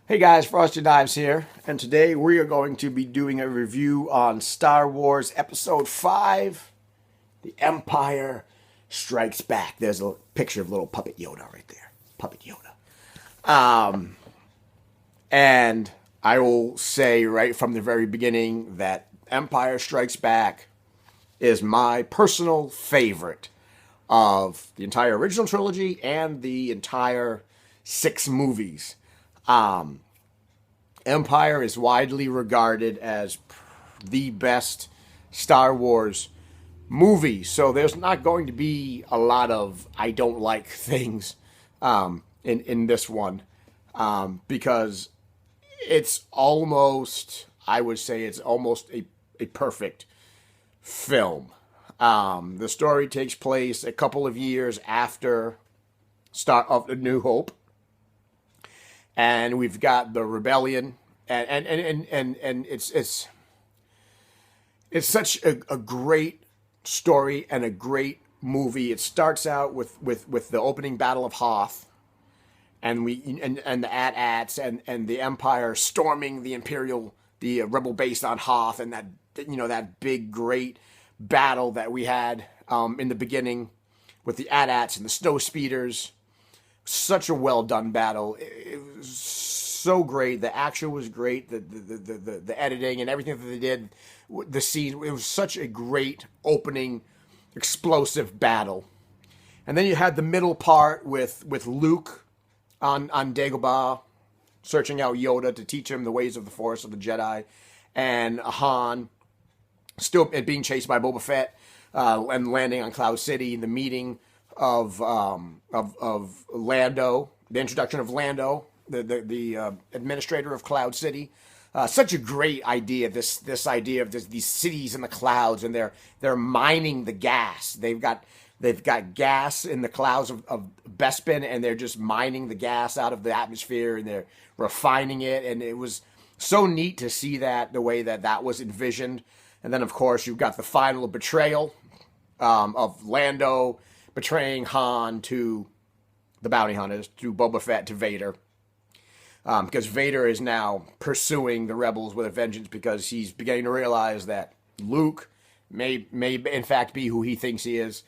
Hey guys, Frosty Knives here, and today we are going to be doing a review on Star Wars Episode 5, The Empire Strikes Back. There's a picture of little Puppet Yoda right there. Puppet Yoda. And I will say right from the very beginning that Empire Strikes Back is my personal favorite of the entire original trilogy and the entire 6 movies. Empire is widely regarded as the best Star Wars movie, so there's not going to be a lot of I don't like things in this one because it's almost, I would say, it's almost a perfect film. The story takes place a couple of years after Start of A New Hope, and we've got the rebellion, and it's such a great story and a great movie. It starts out with the opening battle of Hoth, and the AT-ATs and the Empire storming the rebel base on Hoth, and that big great battle that we had in the beginning with the AT-ATs and the snow speeders. Such a well done battle. It was so great. The action was great. The editing and everything that they did, the scene. It was such a great opening, explosive battle. And then you had the middle part with Luke on Dagobah, searching out Yoda to teach him the ways of the Force of the Jedi, and Han still being chased by Boba Fett and landing on Cloud City. The meeting of Lando, the introduction of Lando, the administrator of Cloud City. Such a great idea. This idea of these cities in the clouds, and they're mining the gas. They've got gas in the clouds of Bespin, and they're just mining the gas out of the atmosphere, and they're refining it. And it was so neat to see that the way that was envisioned. And then, of course, you've got the final betrayal of Lando betraying Han to the bounty hunters, to Boba Fett, to Vader. Because Vader is now pursuing the rebels with a vengeance, because he's beginning to realize that Luke may in fact be who he thinks he is,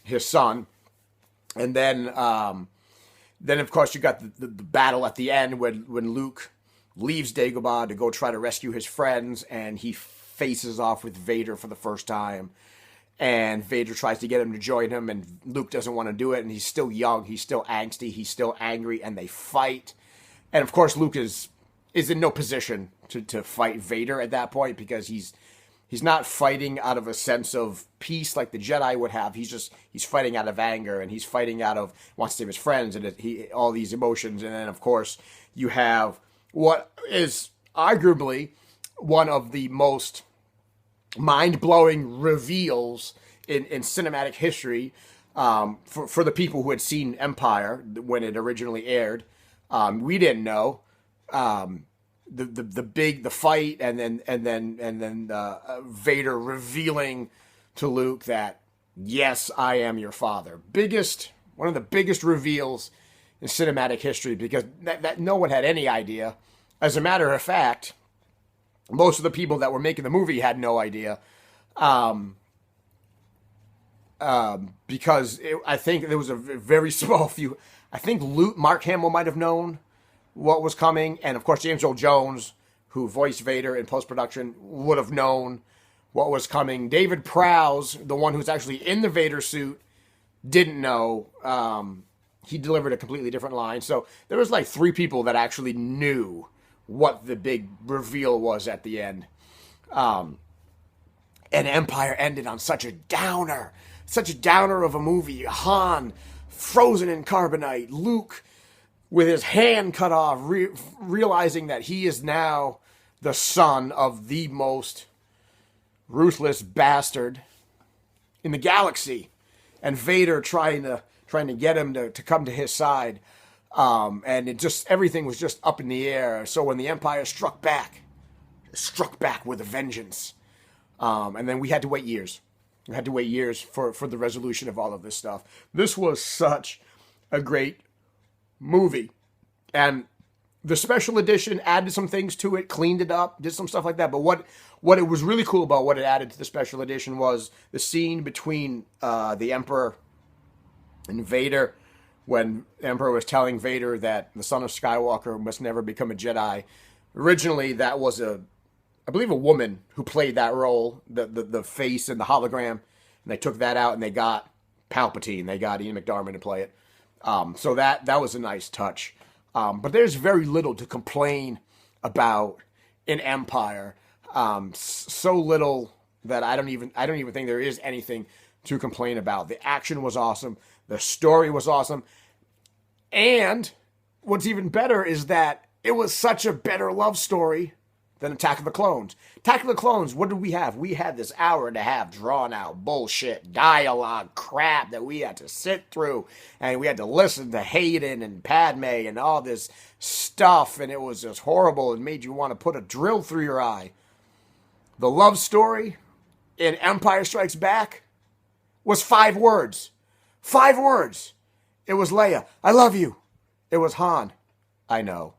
his son. And then of course you got the battle at the end when Luke leaves Dagobah to go try to rescue his friends, and he faces off with Vader for the first time. And Vader tries to get him to join him, and Luke doesn't want to do it, and he's still young, he's still angsty, he's still angry, and they fight. And of course Luke is in no position to fight Vader at that point, because he's not fighting out of a sense of peace like the Jedi would have. He's fighting out of anger, and he's fighting out of wants to save his friends, and all these emotions. And then of course you have what is arguably one of the most mind-blowing reveals in cinematic history for the people who had seen Empire when it originally aired. We didn't know the fight, and then Vader revealing to Luke that, yes, I am your father. One of the biggest reveals in cinematic history, because that no one had any idea. As a matter of fact, most of the people that were making the movie had no idea, because I think there was a very small few. I think Mark Hamill might have known what was coming, and of course James Earl Jones, who voiced Vader in post-production, would have known what was coming. David Prowse, the one who's actually in the Vader suit, didn't know. He delivered a completely different line. So there was like 3 people that actually knew what the big reveal was at the end. And Empire ended on such a downer of a movie. Han frozen in carbonite, Luke with his hand cut off, realizing that he is now the son of the most ruthless bastard in the galaxy, and Vader trying to get him to come to his side. And everything was just up in the air. So when the Empire struck back with a vengeance. And then we had to wait years. We had to wait years for the resolution of all of this stuff. This was such a great movie. And The special edition added some things to it, cleaned it up, did some stuff like that. But what it was really cool about what it added to the special edition was the scene between the Emperor and Vader, when the Emperor was telling Vader that the son of Skywalker must never become a Jedi. Originally, that was I believe a woman who played that role, the face and the hologram, and they took that out and they got Palpatine, they got Ian McDiarmid to play it. So that was a nice touch. But there's very little to complain about in Empire. So little that I don't even think there is anything to complain about. The action was awesome. The story was awesome. And what's even better is that it was such a better love story than Attack of the Clones. Attack of the Clones, what did we have? We had this hour and a half drawn out bullshit, dialogue crap that we had to sit through. And we had to listen to Hayden and Padme and all this stuff. And it was just horrible and made you want to put a drill through your eye. The love story in Empire Strikes Back was 5 words. 5 words. It was Leia, I love you. It was Han, I know.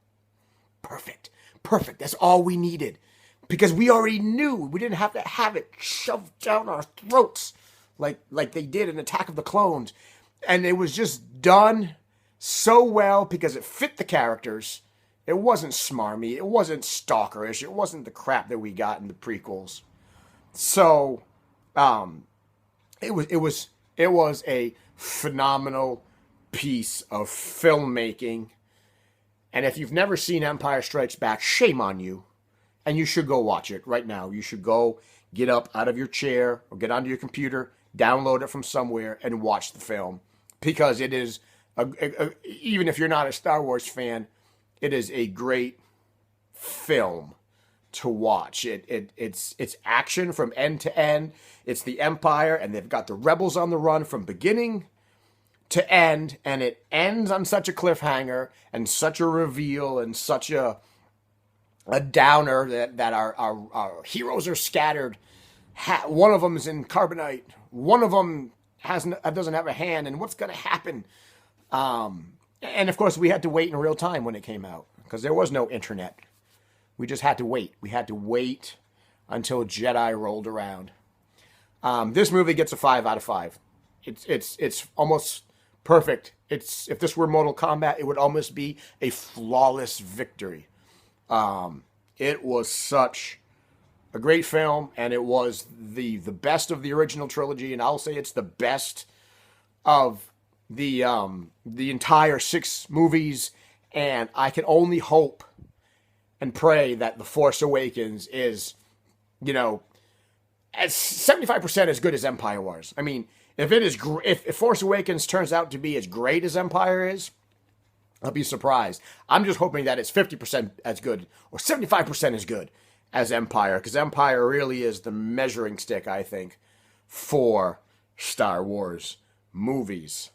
Perfect. Perfect. That's all we needed. Because we already knew. We didn't have to have it shoved down our throats like they did in Attack of the Clones. And it was just done so well because it fit the characters. It wasn't smarmy. It wasn't stalkerish. It wasn't the crap that we got in the prequels. So, it was a phenomenal piece of filmmaking. And if you've never seen Empire Strikes Back, shame on you. And you should go watch it right now. You should go get up out of your chair or get onto your computer, download it from somewhere, and watch the film. Because it is, even if you're not a Star Wars fan, it is a great film to watch. It's action from end to end. It's the Empire, and they've got the rebels on the run from beginning to end, and it ends on such a cliffhanger and such a reveal and such a downer that our heroes are scattered. One of them is in carbonite. One of them doesn't have a hand, and what's going to happen? And of course, we had to wait in real time when it came out because there was no internet. We just had to wait. We had to wait until Jedi rolled around. This movie gets a 5 out of 5. It's almost perfect. If this were Mortal Kombat, it would almost be a flawless victory. It was such a great film, and it was the best of the original trilogy, and I'll say it's the best of the entire 6 movies, and I can only hope and pray that The Force Awakens is, as 75% as good as Empire was. I mean, if Force Awakens turns out to be as great as Empire is, I'll be surprised. I'm just hoping that it's 50% as good or 75% as good as Empire, because Empire really is the measuring stick, I think, for Star Wars movies.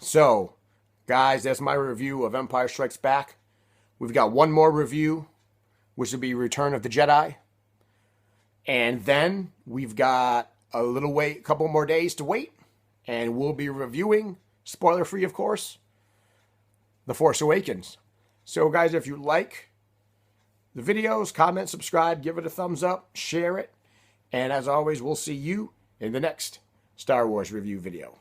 So, guys, that's my review of Empire Strikes Back. We've got one more review, which will be Return of the Jedi. And then we've got a couple more days to wait, and we'll be reviewing, spoiler-free, of course, The Force Awakens. So, guys, if you like the videos, comment, subscribe, give it a thumbs up, share it. And as always, we'll see you in the next Star Wars review video.